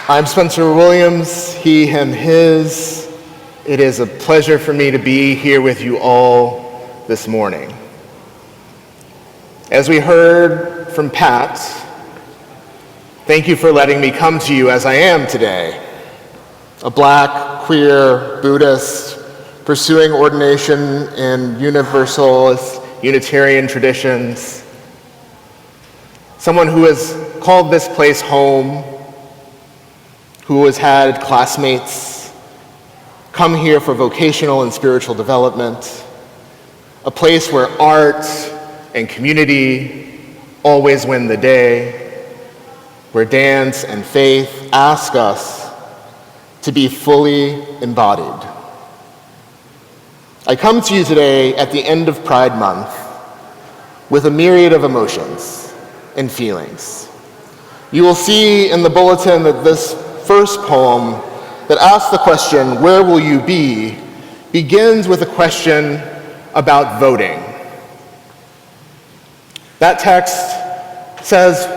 I'm Spencer Williams, he, him, his. It is a pleasure for me to be here with you all this morning. As we heard from Pat, thank you for letting me come to you as I am today. A Black, queer, Buddhist, pursuing ordination in Universalist, Unitarian traditions. Someone who has called this place home, who has had classmates come here for vocational and spiritual development, a place where art and community always win the day, where dance and faith ask us to be fully embodied. I come to you today at the end of Pride Month with a myriad of emotions and feelings. You will see in the bulletin that this first poem that asks the question, "Where will you be?" begins with a question about voting. That text says,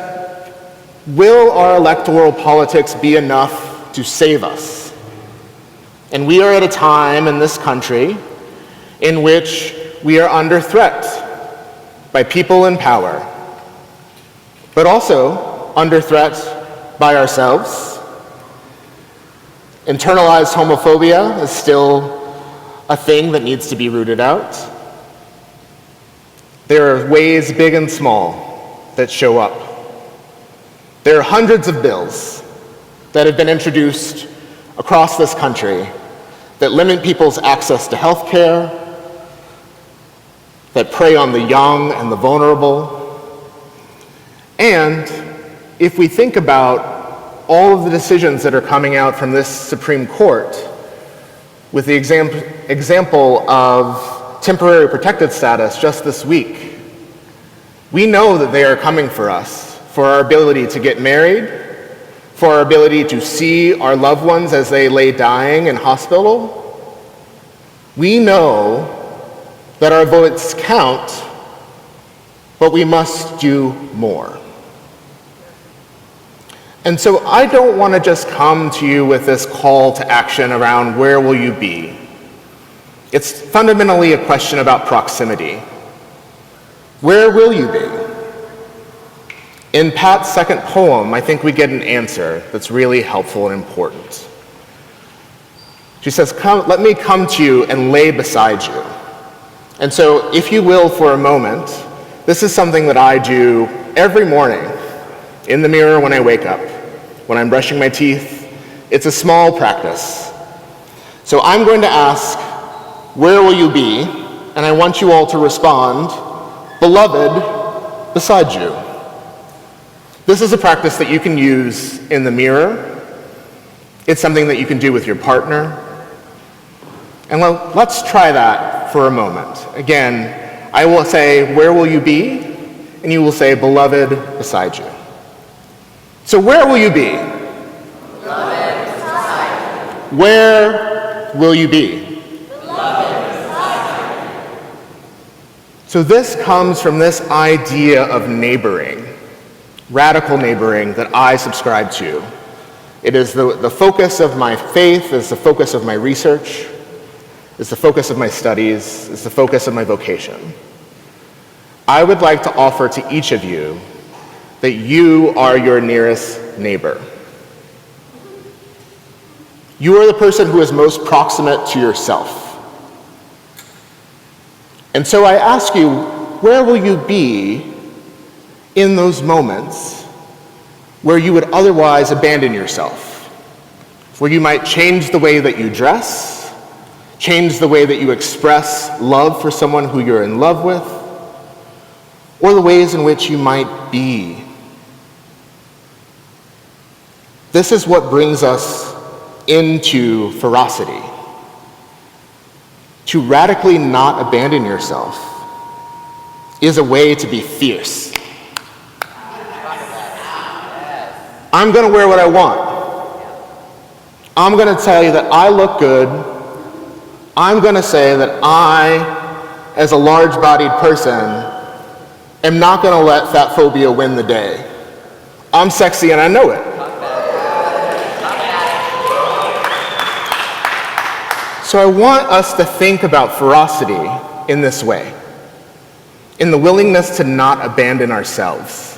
will our electoral politics be enough to save us? And we are at a time in this country in which we are under threat by people in power, but also under threat by ourselves. Internalized homophobia is still a thing that needs to be rooted out. There are ways, big and small, that show up. There are hundreds of bills that have been introduced across this country that limit people's access to health care, that prey on the young and the vulnerable. And if we think about all of the decisions that are coming out from this Supreme Court, with the example of temporary protected status just this week, we know that they are coming for us, for our ability to get married, for our ability to see our loved ones as they lay dying in hospital. We know that our votes count, but we must do more. And so I don't want to just come to you with this call to action around where will you be. It's fundamentally a question about proximity. Where will you be? In Pat's second poem, I think we get an answer that's really helpful and important. She says, let me come to you and lay beside you. And so, if you will, for a moment, this is something that I do every morning in the mirror when I wake up, when I'm brushing my teeth. It's a small practice. So I'm going to ask, where will you be? And I want you all to respond, beloved, beside you. This is a practice that you can use in the mirror. It's something that you can do with your partner. And let's try that for a moment. Again, I will say, where will you be? And you will say, beloved, beside you. So where will you be? Beloved, beside you. Where will you be? Beloved, beside you. So this comes from this idea of neighboring, radical neighboring that I subscribe to. It is the focus of my faith, it's the focus of my research, it's the focus of my studies, it's the focus of my vocation. I would like to offer to each of you that you are your nearest neighbor. You are the person who is most proximate to yourself. And so I ask you, where will you be in those moments where you would otherwise abandon yourself? Where you might change the way that you dress, change the way that you express love for someone who you're in love with, or the ways in which you might be. This is what brings us into ferocity. To radically not abandon yourself is a way to be fierce. I'm going to wear what I want. I'm going to tell you that I look good. I'm going to say that I, as a large-bodied person, am not going to let fat phobia win the day. I'm sexy and I know it. So I want us to think about ferocity in this way, in the willingness to not abandon ourselves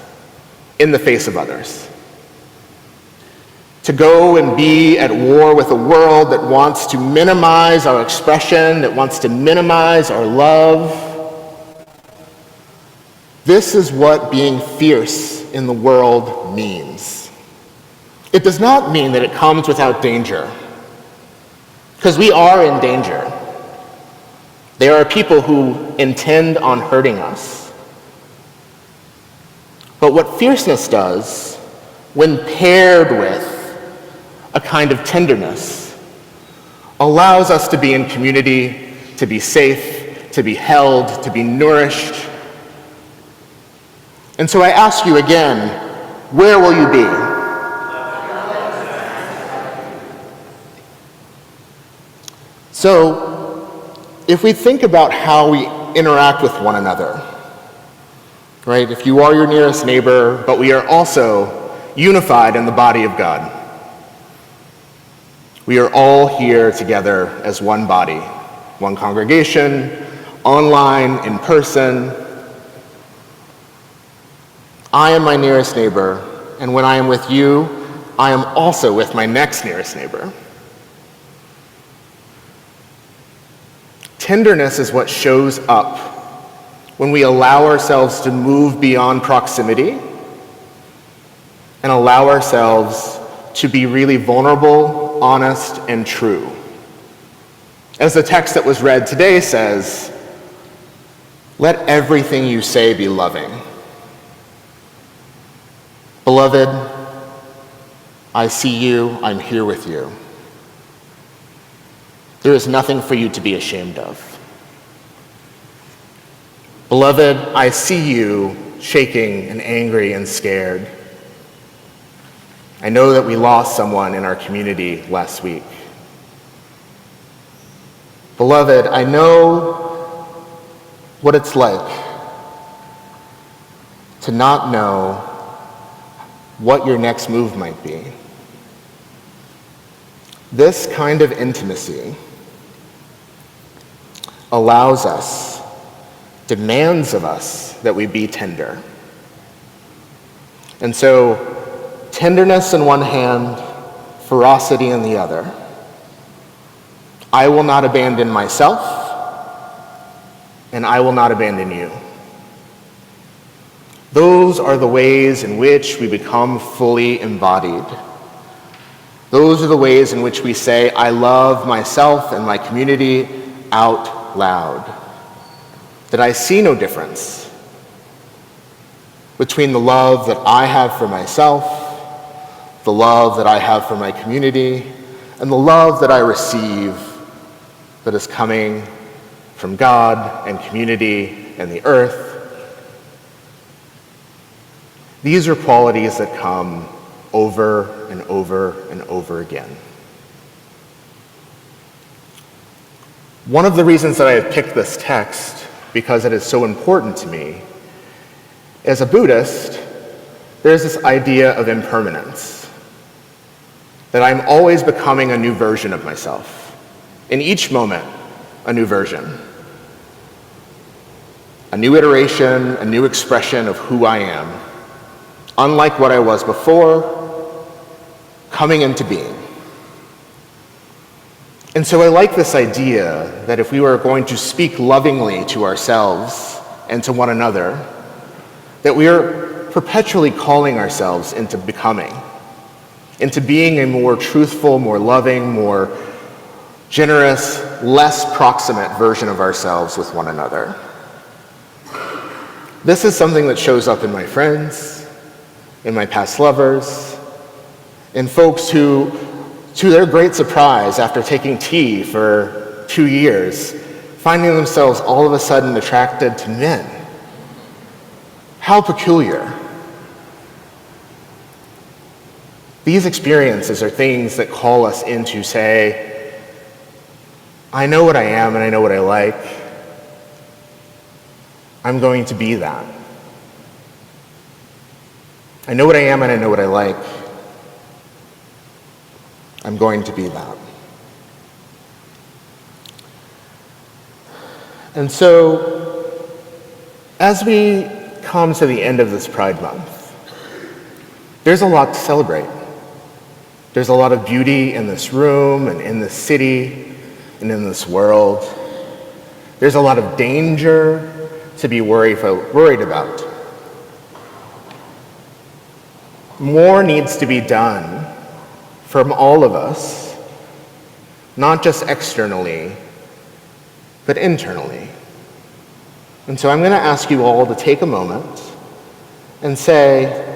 in the face of others. To go and be at war with a world that wants to minimize our expression, that wants to minimize our love. This is what being fierce in the world means. It does not mean that it comes without danger, because we are in danger. There are people who intend on hurting us. But what fierceness does, when paired with a kind of tenderness, allows us to be in community, to be safe, to be held, to be nourished. And so I ask you again, where will you be? So, if we think about how we interact with one another, right? If you are your nearest neighbor, but we are also unified in the body of God. We are all here together as one body, one congregation, online, in person. I am my nearest neighbor, and when I am with you, I am also with my next nearest neighbor. Tenderness is what shows up when we allow ourselves to move beyond proximity and allow ourselves to be really vulnerable, honest, and true. As the text that was read today says, let everything you say be loving. Beloved, I see you, I'm here with you. There is nothing for you to be ashamed of. Beloved, I see you shaking and angry and scared. I know that we lost someone in our community last week. Beloved, I know what it's like to not know what your next move might be. This kind of intimacy allows us, demands of us that we be tender. And so, tenderness in one hand, ferocity in the other. I will not abandon myself, and I will not abandon you. Those are the ways in which we become fully embodied. Those are the ways in which we say, I love myself and my community out loud. That I see no difference between the love that I have for myself, the love that I have for my community, and the love that I receive that is coming from God and community and the earth. These are qualities that come over and over and over again. One of the reasons that I have picked this text, because it is so important to me, as a Buddhist, there's this idea of impermanence, that I'm always becoming a new version of myself. In each moment, a new version. A new iteration, a new expression of who I am, unlike what I was before, coming into being. And so I like this idea that if we were going to speak lovingly to ourselves and to one another, that we are perpetually calling ourselves into becoming, into being a more truthful, more loving, more generous, less proximate version of ourselves with one another. This is something that shows up in my friends, in my past lovers, in folks who, to their great surprise, after taking tea for 2 years, finding themselves all of a sudden attracted to men. How peculiar. These experiences are things that call us in to say, I know what I am and I know what I like. I'm going to be that. I know what I am and I know what I like. I'm going to be that. And so, as we come to the end of this Pride Month, there's a lot to celebrate. There's a lot of beauty in this room and in this city and in this world. There's a lot of danger to be worried about. More needs to be done from all of us, not just externally, but internally. And so I'm going to ask you all to take a moment and say,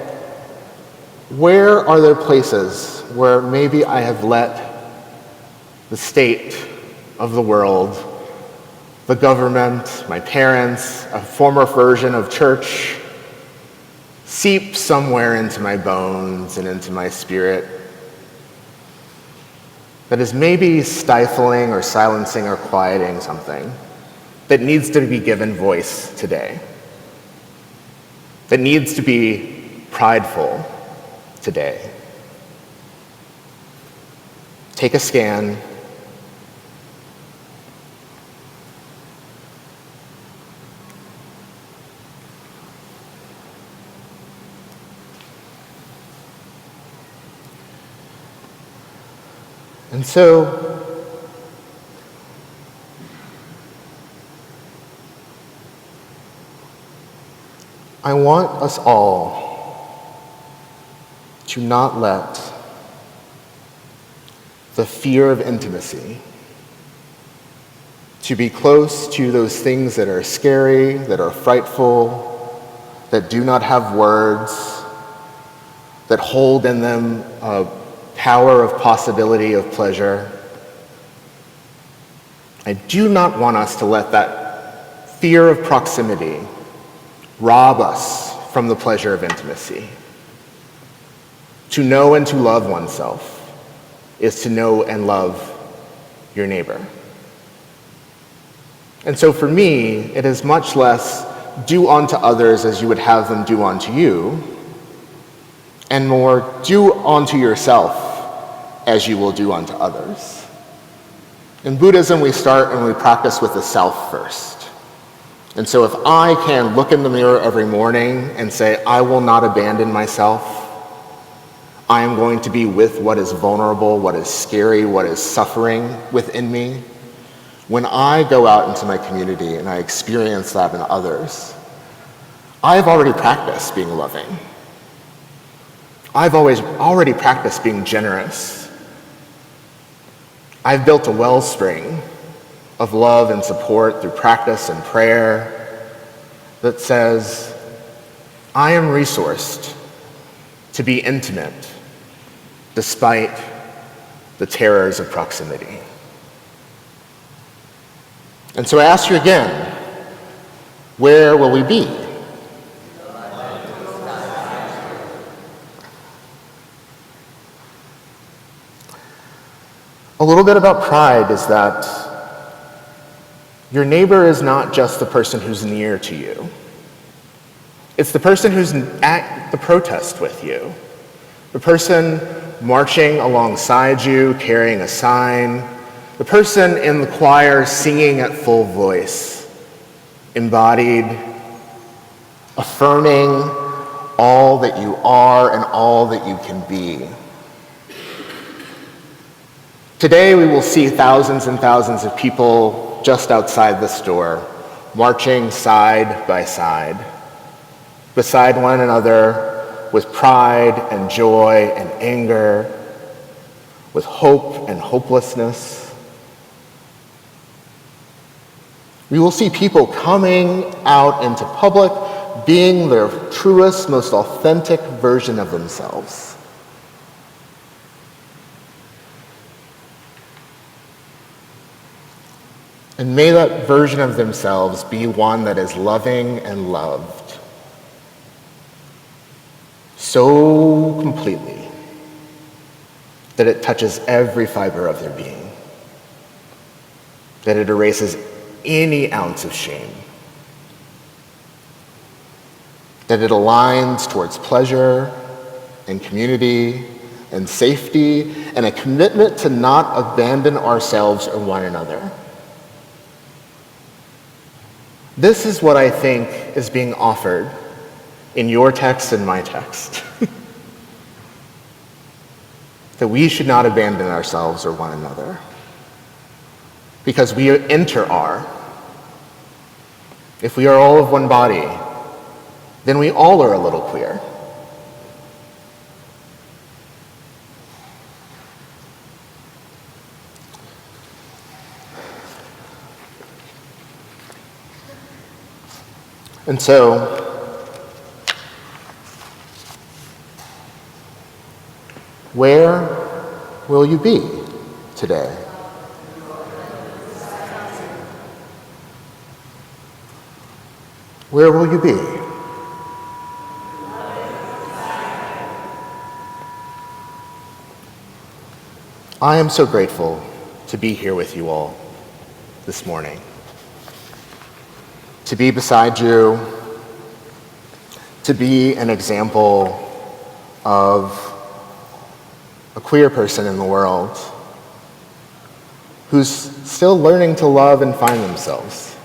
where are there places where maybe I have let the state of the world, the government, my parents, a former version of church, seep somewhere into my bones and into my spirit that is maybe stifling or silencing or quieting something that needs to be given voice today, that needs to be prideful today. Take a scan. And so, I want us all to not let the fear of intimacy, to be close to those things that are scary, that are frightful, that do not have words, that hold in them a power of possibility of pleasure. I do not want us to let that fear of proximity rob us from the pleasure of intimacy. To know and to love oneself is to know and love your neighbor. And so for me, it is much less do unto others as you would have them do unto you, and more do unto yourself as you will do unto others. In Buddhism, we start and we practice with the self first. And so if I can look in the mirror every morning and say, I will not abandon myself, I am going to be with what is vulnerable, what is scary, what is suffering within me. When I go out into my community and I experience that in others, I've already practiced being loving. I've already practiced being generous. I've built a wellspring of love and support through practice and prayer that says, I am resourced to be intimate despite the terrors of proximity. And so I ask you again, where will we be? A little bit about pride is that your neighbor is not just the person who's near to you. It's the person who's at the protest with you, the person marching alongside you, carrying a sign, the person in the choir singing at full voice, embodied, affirming all that you are and all that you can be. Today we will see thousands and thousands of people just outside this door, marching side by side, beside one another with pride and joy and anger, with hope and hopelessness. We will see people coming out into public, being their truest, most authentic version of themselves. And may that version of themselves be one that is loving and loved so completely that it touches every fiber of their being, that it erases any ounce of shame, that it aligns towards pleasure and community and safety and a commitment to not abandon ourselves or one another. This is what I think is being offered in your text and my text. That we should not abandon ourselves or one another, because we are. If we are all of one body, then we all are a little queer. And so, where will you be today? Where will you be? I am so grateful to be here with you all this morning. To be beside you, to be an example of a queer person in the world who's still learning to love and find themselves,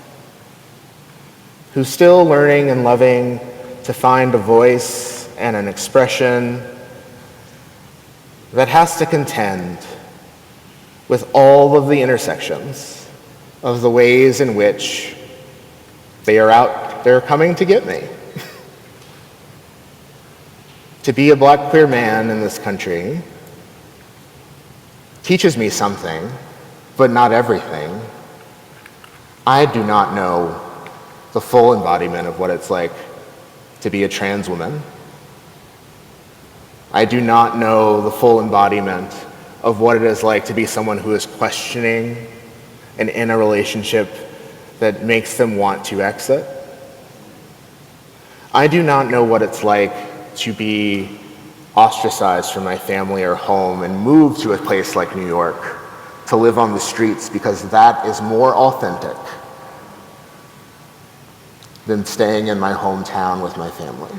who's still learning and loving to find a voice and an expression that has to contend with all of the intersections of the ways in which they're coming to get me. To be a Black queer man in this country teaches me something, but not everything. I do not know the full embodiment of what it's like to be a trans woman. I do not know the full embodiment of what it is like to be someone who is questioning and in a relationship that makes them want to exit. I do not know what it's like to be ostracized from my family or home and move to a place like New York to live on the streets, because that is more authentic than staying in my hometown with my family.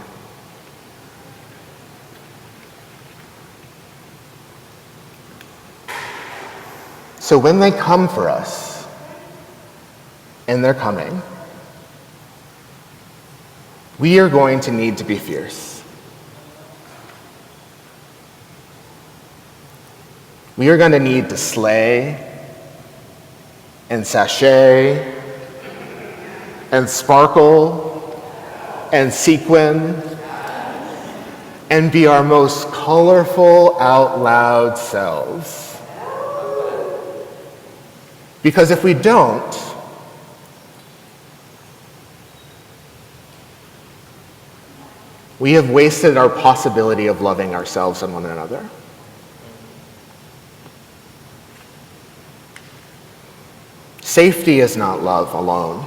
So when they come for us, and they're coming, we are going to need to be fierce. We are going to need to slay and sashay and sparkle and sequin and be our most colorful, out loud selves. Because if we don't, we have wasted our possibility of loving ourselves and one another. Safety is not love alone.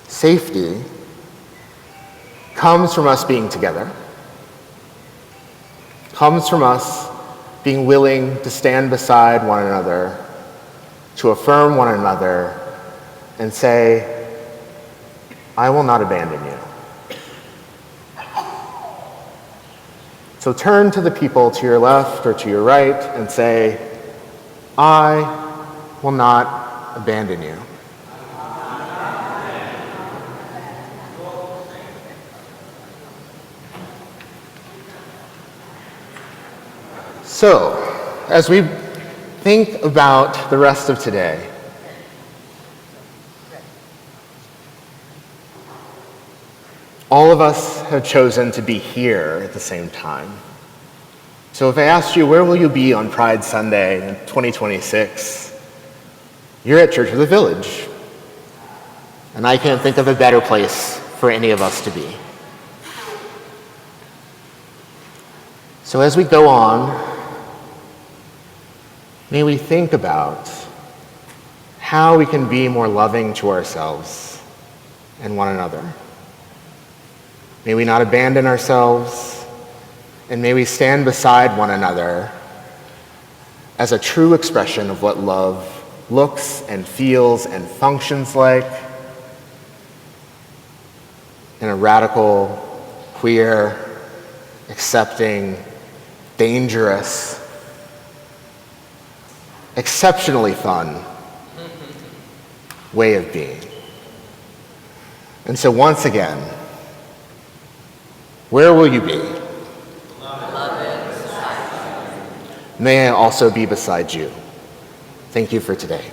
Safety comes from us being together, comes from us being willing to stand beside one another, to affirm one another and say, I will not abandon you. So turn to the people to your left or to your right and say, I will not abandon you. So, as we think about the rest of today, all of us have chosen to be here at the same time. So if I asked you, where will you be on Pride Sunday in 2026? You're at Church of the Village. And I can't think of a better place for any of us to be. So as we go on, may we think about how we can be more loving to ourselves and one another. May we not abandon ourselves, and may we stand beside one another as a true expression of what love looks and feels and functions like in a radical, queer, accepting, dangerous, exceptionally fun way of being. And so once again, where will you be? May I also be beside you. Thank you for today.